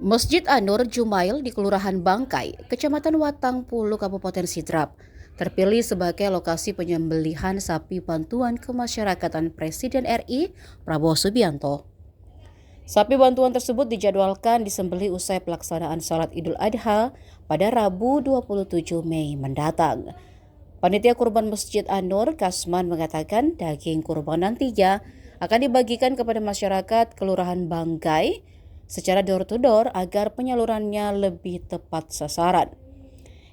Masjid An-Nur Jumail di Kelurahan Bangkai, Kecamatan Watangpulu, Kabupaten Sidrap, terpilih sebagai lokasi penyembelihan sapi bantuan kemasyarakatan Presiden RI Prabowo Subianto. Sapi bantuan tersebut dijadwalkan disembelih usai pelaksanaan Salat Idul Adha pada Rabu 27 Mei mendatang. Panitia kurban Masjid An-Nur, Kasman, mengatakan daging kurban nantinya akan dibagikan kepada masyarakat Kelurahan Bangkai secara door-to-door agar penyalurannya lebih tepat sasaran.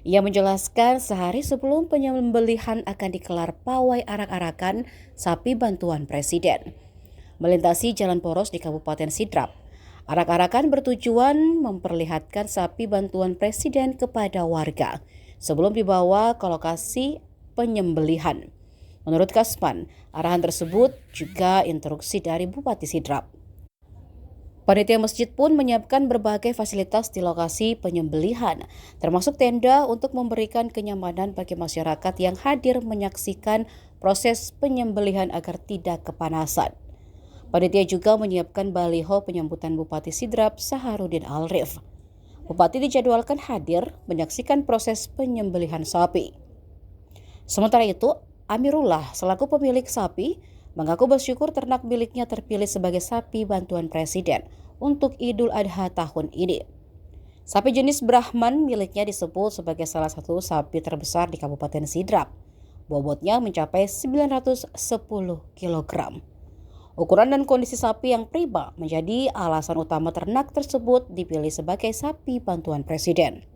Ia menjelaskan sehari sebelum penyembelihan akan dikelar pawai arak-arakan sapi bantuan Presiden melintasi jalan poros di Kabupaten Sidrap. Arak-arakan bertujuan memperlihatkan sapi bantuan Presiden kepada warga sebelum dibawa ke lokasi penyembelihan. Menurut Kasman, arahan tersebut juga instruksi dari Bupati Sidrap. Panitia masjid pun menyiapkan berbagai fasilitas di lokasi penyembelihan, termasuk tenda untuk memberikan kenyamanan bagi masyarakat yang hadir menyaksikan proses penyembelihan agar tidak kepanasan. Panitia juga menyiapkan baliho penyambutan Bupati Sidrap Saharudin Alrif. Bupati dijadwalkan hadir menyaksikan proses penyembelihan sapi. Sementara itu, Amirullah selaku pemilik sapi mengaku bersyukur ternak miliknya terpilih sebagai sapi bantuan Presiden untuk Idul Adha tahun ini. Sapi jenis Brahman miliknya disebut sebagai salah satu sapi terbesar di Kabupaten Sidrap. Bobotnya mencapai 910 kg. Ukuran dan kondisi sapi yang prima menjadi alasan utama ternak tersebut dipilih sebagai sapi bantuan Presiden.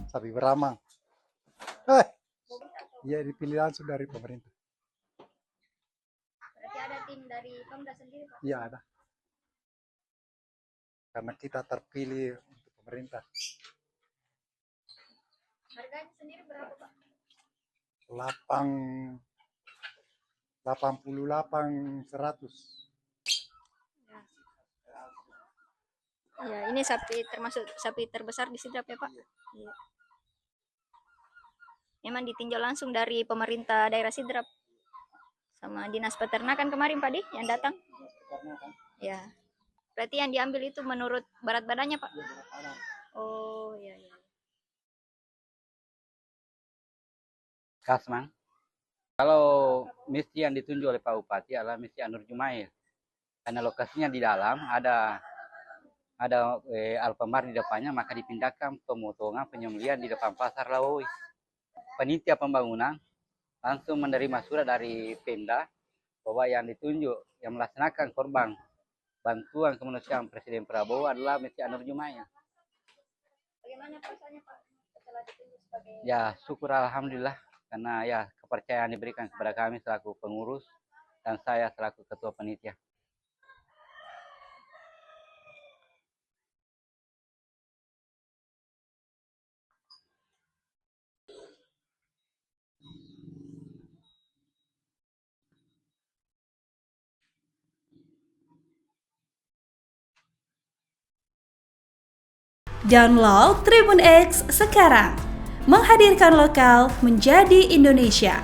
Sapi Brahma. Iya, dipilih langsung dari pemerintah. Berarti ada tim dari Pemda sendiri, Pak? Iya, ada. Karena kita terpilih untuk pemerintah. Harganya sendiri berapa, Pak? 88.100. Ya, ini sapi termasuk sapi terbesar di Sidrap ya, Pak? Iya. Memang ditinjau langsung dari pemerintah daerah Sidrap sama Dinas Peternakan kemarin, Pak Di, yang datang. Ya. Berarti yang diambil itu menurut berat badannya, Pak? Oh, iya, iya. Kasman. Kalau misi yang ditunjuk oleh Pak Bupati adalah misi An-Nur Jumail. Karena lokasinya di dalam ada Alfamart di depannya, maka dipindahkan pemotongan penyembelihan di depan Pasar Laui. Panitia pembangunan langsung menerima surat dari Pemda bahwa yang ditunjuk yang melaksanakan korban bantuan kemanusiaan Presiden Prabowo adalah misi An-Nur Jumail. Bagaimana perasaannya, Pak, setelah ditunjuk sebagai... Ya, syukur alhamdulillah karena ya kepercayaan diberikan kepada kami selaku pengurus dan saya selaku ketua panitia. Download Tribun X sekarang, menghadirkan lokal menjadi Indonesia.